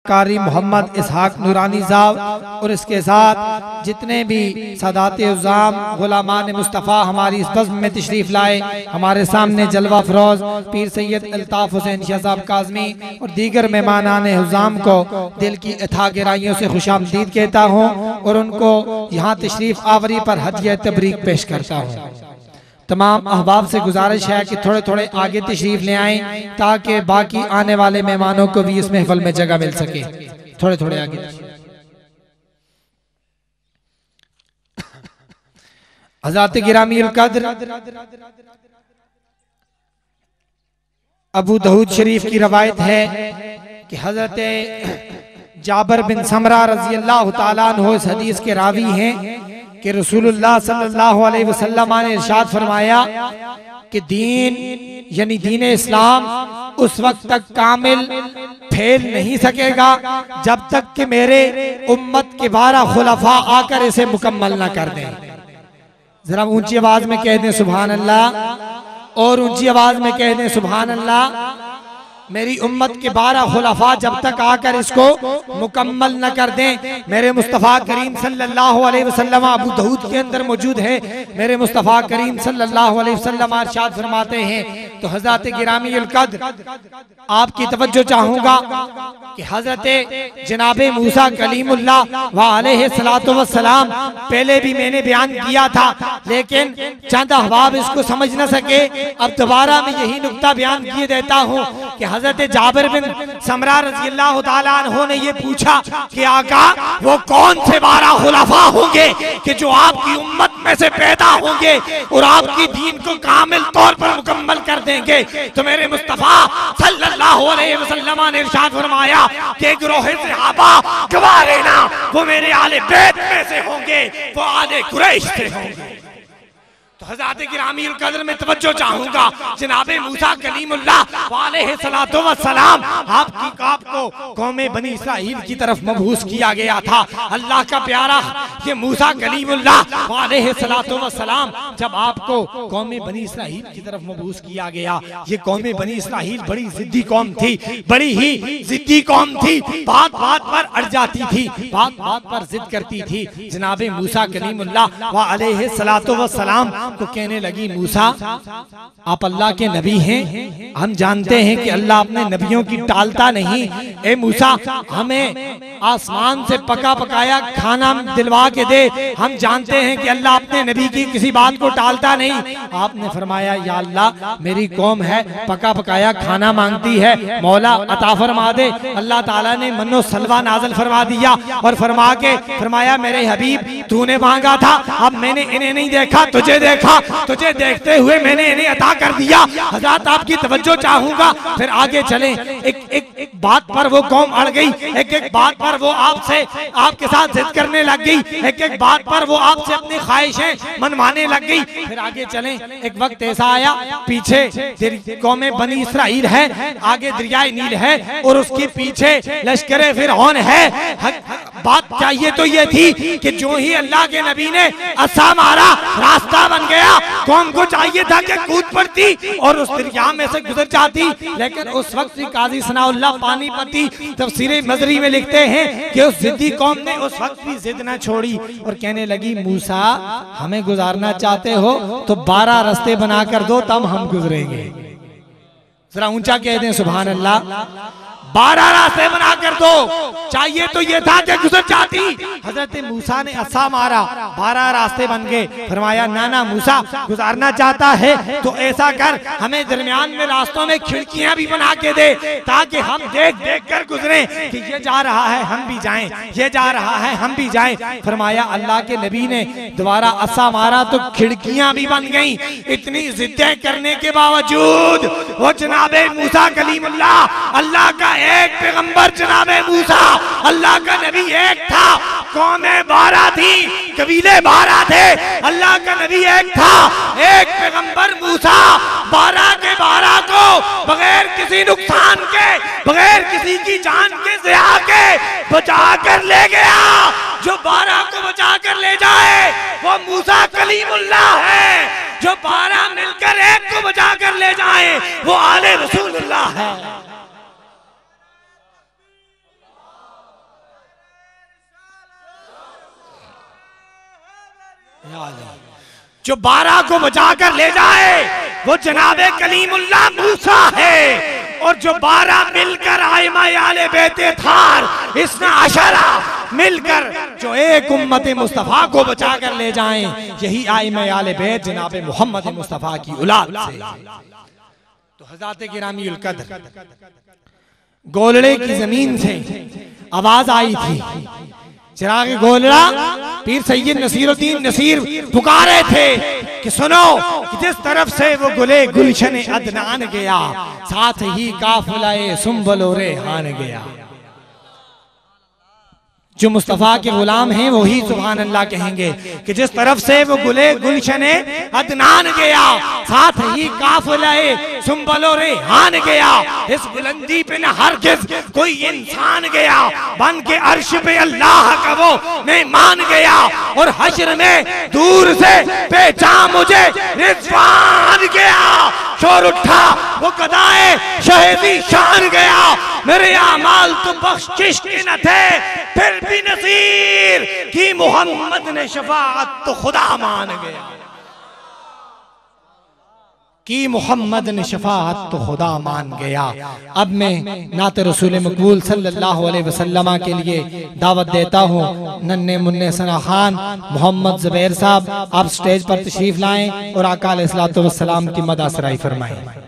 कारी मोहम्मद इसहाक नूरानी साहब और इसके साथ जितने भी सादात उज़्ज़ाम गुलामान मुस्तफ़ा हमारी इस बज़्म में तशरीफ़ लाए, हमारे सामने जलवा फरोज पीर सैयद अल्ताफ़ हुसैन शाह साहब काज़मी और दीगर मेहमानान हुज़्ज़ाम को दिल की अथा गहराइयों से खुशामदीद कहता हूँ और उनको यहाँ तशरीफ़ आवरी पर हदिया तबरीक पेश करता हूँ। तमाम अहबाब से गुजारिश है कि थोड़े थोड़े आगे तशरीफ ले आएं ताकि बाकी आने वाले मेहमानों को भी इस महफिल में जगह मिल सके। थोड़े थोड़े आगे हज़रात गिरामी अल क़द्र अबू दाऊद शरीफ की रवायत है कि हज़रत जाबिर बिन समरा रज़ी अल्लाह तआला अन्हु इस हदीस के रावी हैं कि रसूलुल्लाह सल्लल्लाहु अलैहि वसल्लम ने इरशाद फरमाया कि दीन यानी दीन इस्लाम उस वक्त तक कामिल फैल नहीं सकेगा जब तक कि मेरे उम्मत के 12 खुलफा आकर इसे मुकम्मल न कर दें। जरा ऊंची आवाज में कह दें सुभान अल्लाह और ऊंची आवाज में कह दें सुभान अल्लाह। मेरी उम्मत के 12 खुलफा जब तक आकर इसको मुकम्मल न कर दें, मेरे मुस्तफ़ा करीम सल्लल्लाहु अलैहि वसल्लम अबू दाऊद के अंदर मौजूद है, मेरे मुस्तफ़ा करीम सल्लल्लाहु अलैहि वसल्लम इरशाद फरमाते हैं। तो हज़रत गिरामी अल क़द्र आपकी तवज्जो चाहूंगा कि हज़रत जनाबे मूसा कलीमुल्लाह व अलैहिस्सलातु वस्सलाम पहले भी मैंने बयान किया था, लेकिन चंद अहबाब इसको समझ न सके। अब दोबारा मैं यही नुक्ता बयान किए देता हूँ कि हज़रत जाबिर बिन समरा रज़ी अल्लाह तआला अन्हु ने ये पूछा कि आका वो कौन से 12 खुलफा होंगे कि जो आपकी उम्मत में से पैदा होंगे और आपकी दीन को कामिल तौर पर मुकम्मल कर देंगे। तो मेरे मुस्तफ़ा सल्लल्लाहु अलैहि वसल्लम ने इरशाद फरमाया कि गिरोह सहाबा गवाह रहना वो मेरे आले बैत में से होंगे, वो आले कुरैश से होंगे। तो हज़रत गिरामी अल क़द्र में तवज्जो चाहूंगा, जनाबे मूसा कलीमुल्लाह अलैहिस्सलातु वस्सलाम आपको कौमे बनी इस्राइल की तरफ मबूस किया गया था। अल्लाह का प्यारा ये मूसा कलीमुल्लाह अलैहिस्सलातु वस्सलाम जब आपको कौमे बनी इस्राइल की तरफ मबूस किया गया, ये कौमे बनी इस्राइल बड़ी जिद्दी कौम थी, बड़ी ही जिद्दी कौम थी, बात बात पर अड़ जाती थी, बात बात पर जिद करती थी। जनाबे मूसा कलीमुल्लाह अलैहिस्सलातु वस्सलाम को कहने लगी, मूसा आप अल्लाह के नबी हैं, हम जानते हैं कि अल्लाह अपने नबियों की टालता नहीं। ए मूसा हमें आसमान से पका पकाया खाना दिलवा के दे, हम जानते हैं कि अल्लाह अपने नबी की किसी बात को टालता नहीं। आपने फरमाया या अल्लाह मेरी कौम है पका पकाया खाना मांगती है, मौला अता फरमा दे। अल्लाह ताला ने मन्नो सलवा नाज़िल फरमा दिया और फरमा के फरमाया मेरे हबीब तूने मांगा था, अब मैंने इन्हें नहीं देखा तुझे देखा, तुझे देखते हुए मैंने इन्हें अता कर दिया। हज़रत आपकी तवज्जो चाहूंगा, फिर आगे चलें। एक बात पर वो कौम अड़ गई, एक बात पर वो आपसे आपके साथ जिद करने लग गई, एक बात पर वो आपसे अपनी ख्वाहिशें मनवाने लग गई। फिर आगे चलें। एक वक्त ऐसा आया, पीछे कौमे बनी इस्राइल है, आगे दरियाए नील है और उसके पीछे लश्करे फिरौन है। बात चाहिए तो ये थी कि जो ही अल्लाह के नबी ने असा मारा रास्ता बन गया, कौम को चाहिए था कि कूद पड़ती और उस दरिया में से गुजर जाती, लेकिन उस वक्त काजी सनाउल्लाह पानीपती तफसीरे मजरी में लिखते हैं कि उस जिद्दी कौम ने उस वक्त भी जिद न छोड़ी और कहने लगी मूसा हमें गुजारना चाहते हो तो 12 रास्ते बना कर दो तब हम गुजरेंगे। जरा ऊंचा कह दें सुभान अल्लाह। 12 रास्ते बना कर दो, चाहिए तो ये था कि गुजर जाती। हजरत मूसा ने असा मारा, 12 रास्ते बन गए। फरमाया नाना मूसा गुजारना चाहता है तो ऐसा कर हमें दरमियान में रास्तों में खिड़कियां भी बना के दे ताकि हम देख देख कर गुजरें कि ये जा रहा है हम भी जाएं, ये जा रहा है हम भी जाएं। फरमाया अल्लाह के नबी ने दोबारा असा मारा तो खिड़कियां भी बन गई। इतनी जिद्दें करने के बावजूद वो जनाबे मूसा कलीमुल्लाह अल्लाह का एक पैगंबर जनाबे मूसा अल्लाह का नबी एक था, कौमें 12 थी, कबीले 12 थे, अल्लाह का नबी एक था, एक पैगंबर मूसा 12 के 12 को बगैर किसी नुकसान के, बगैर किसी की जान के ज़िया के बचा कर ले गया। जो 12 को बचा कर ले जाए वो मूसा कलीमुल्लाह है, जो 12 मिलकर एक को बचा कर ले जाए वो आले रसूलुल्लाह है। जो 12 को बचा कर ले जाए वो जनाबे कलीमुल्लाह मूसा है, और जो 12 मिलकर आइमा आले बेते थार इसना अशरा मिलकर जो एक उम्मत मुस्तफ़ा को बचा कर ले जाएं, यही आइमा आले बेत जनाबे मोहम्मद मुस्तफ़ा की औलाद से। तो हज़रत गिरामी उल कद्र गोलड़े की जमीन से आवाज आई थी, चिराग गोलड़ा पीर सैयद नसीरुद्दीन नसीर पुकारे थे कि सुनो कि जिस तरफ से वो गुले गुलशन अदनान गया, साथ ही काफिलाए सुंबलो रेहान गया। जो मुस्तफ़ा के गुलाम हैं वही सुभान अल्लाह कहेंगे कि जिस तरफ से वो गुले गुलशने अदनान गया, साथ ही काफिलाए सुंबलो रेहान गया। इस बुलंदी पे न हरगिज़ कोई इंसान गया, बन के अर्श पे अल्लाह का वो मेहमान गया, और हश्र में दूर से पहचान मुझे रिज़वान गया। शोर उठा वो कदाए शहीदी शान गया, मेरे आमाल तो बख्शिश के न थे फिर भी नसीर की मोहम्मद ने शफाअत तो खुदा मान गया, कि मोहम्मद ने शफाअत तो खुदा मान गया। अब मैं नात रसूल मकबूल सल्लल्लाहु अलैहि वसल्लम के लिए दावत देता हूँ। नन्हे मुन्ने सना खान मोहम्मद ज़ुबैर साहब आप स्टेज पर तशरीफ लाएं और आका अलैहिस्सलातु वस्सलाम की मदह सराई फरमाएं।